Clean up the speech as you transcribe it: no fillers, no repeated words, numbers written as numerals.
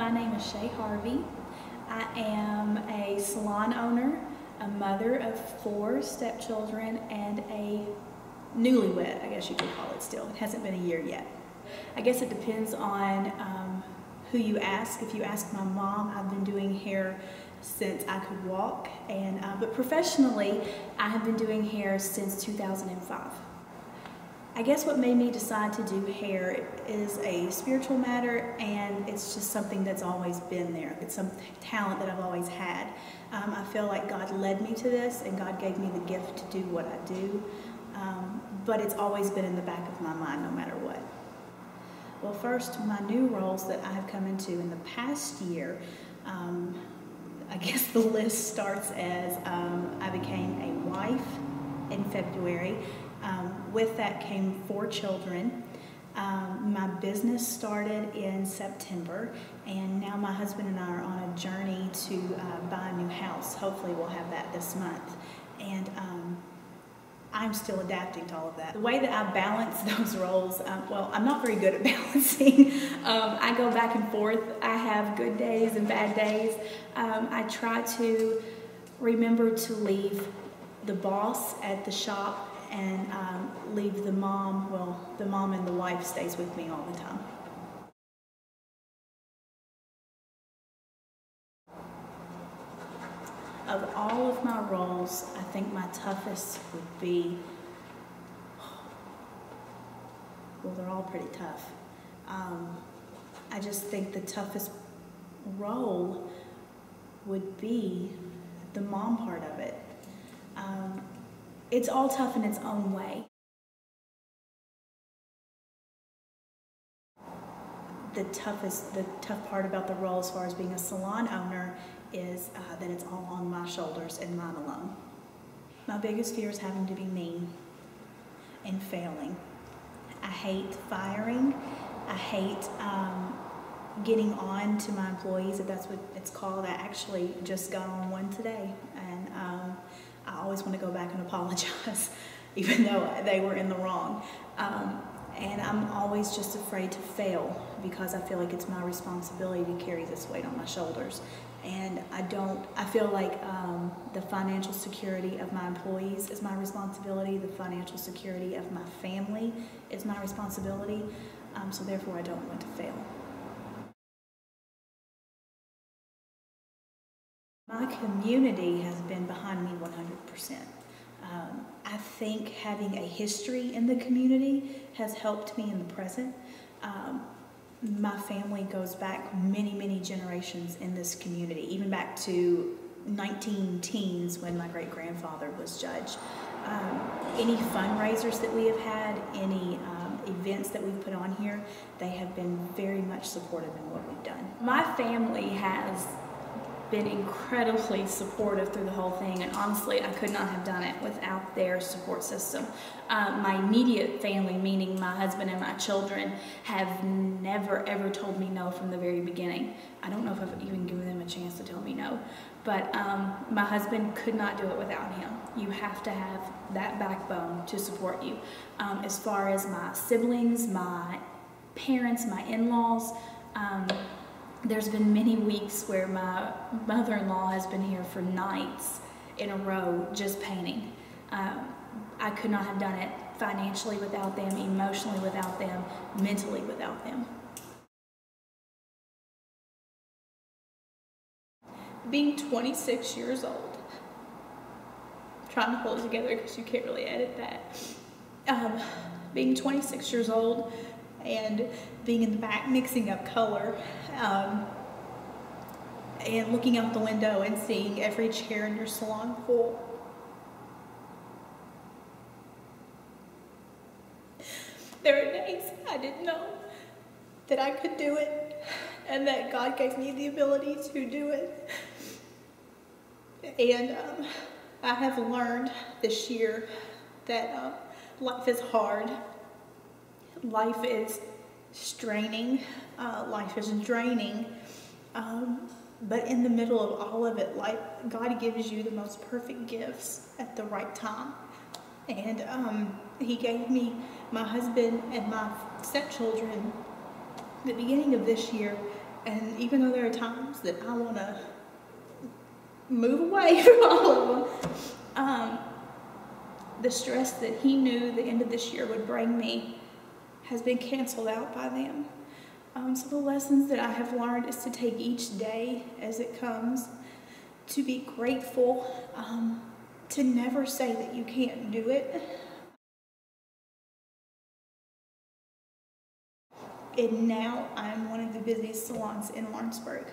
My name is Shea. I am a salon owner, a mother of 4 stepchildren, and a newlywed, I guess you could call it still. It hasn't been a year yet. I guess it depends on who you ask. If you ask my mom, I've been doing hair since I could walk, but professionally, I have been doing hair since 2005. I guess what made me decide to do hair is a spiritual matter, and it's just something that's always been there. It's some talent that I've always had. I feel like God led me to this, and God gave me the gift to do what I do, but it's always been in the back of my mind no matter what. Well, first, my new roles that I have come into in the past year, I guess the list starts as I became a wife in February. With that came 4 children. My business started in September, and now my husband and I are on a journey to buy a new house. Hopefully we'll have that this month. And I'm still adapting to all of that. The way that I balance those roles, well, I'm not very good at balancing. I go back and forth. I have good days and bad days. I try to remember to leave the boss at the shop and leave the mom, well, the mom and the wife stays with me all the time. Of all of my roles, I think my toughest would be, well, they're all pretty tough. I just think the toughest role would be the mom part of it. It's all tough in its own way. The tough part about the role as far as being a salon owner is that it's all on my shoulders and mine alone. My biggest fear is having to be mean and failing. I hate firing. I hate getting on to my employees, if that's what it's called. I actually just got on one today, and I always want to go back and apologize, even though they were in the wrong. And I'm always just afraid to fail because I feel like it's my responsibility to carry this weight on my shoulders. And I feel like the financial security of my employees is my responsibility, the financial security of my family is my responsibility, so therefore I don't want to fail. My community has been behind me 100%. I think having a history in the community has helped me in the present. My family goes back many, many generations in this community, even back to 19 teens when my great-grandfather was judge. Any fundraisers that we have had, any events that we've put on here, they have been very much supportive in what we've done. My family has been incredibly supportive through the whole thing, and honestly I could not have done it without their support system. My immediate family, meaning my husband and my children, have never ever told me no from the very beginning. I don't know if I've even given them a chance to tell me no, but my husband could not do it without him. You have to have that backbone to support you. As far as my siblings, my parents, my in-laws, there's been many weeks where my mother-in-law has been here for nights in a row just painting. I could not have done it financially without them, emotionally without them, mentally without them. Being 26 years old, trying to hold it together because you can't really edit that. Being 26 years old and being in the back mixing up color, and looking out the window and seeing every chair in your salon full. There are days I didn't know that I could do it and that God gave me the ability to do it. And I have learned this year that life is hard. Life is straining, life is draining, but in the middle of all of it, like, God gives you the most perfect gifts at the right time. And He gave me my husband and my stepchildren the beginning of this year, And even though there are times that I want to move away from all of them, the stress that he knew the end of this year would bring me has been canceled out by them. So the lessons that I have learned is to take each day as it comes, to be grateful, to never say that you can't do it. And now I'm one of the busiest salons in Lawrenceburg.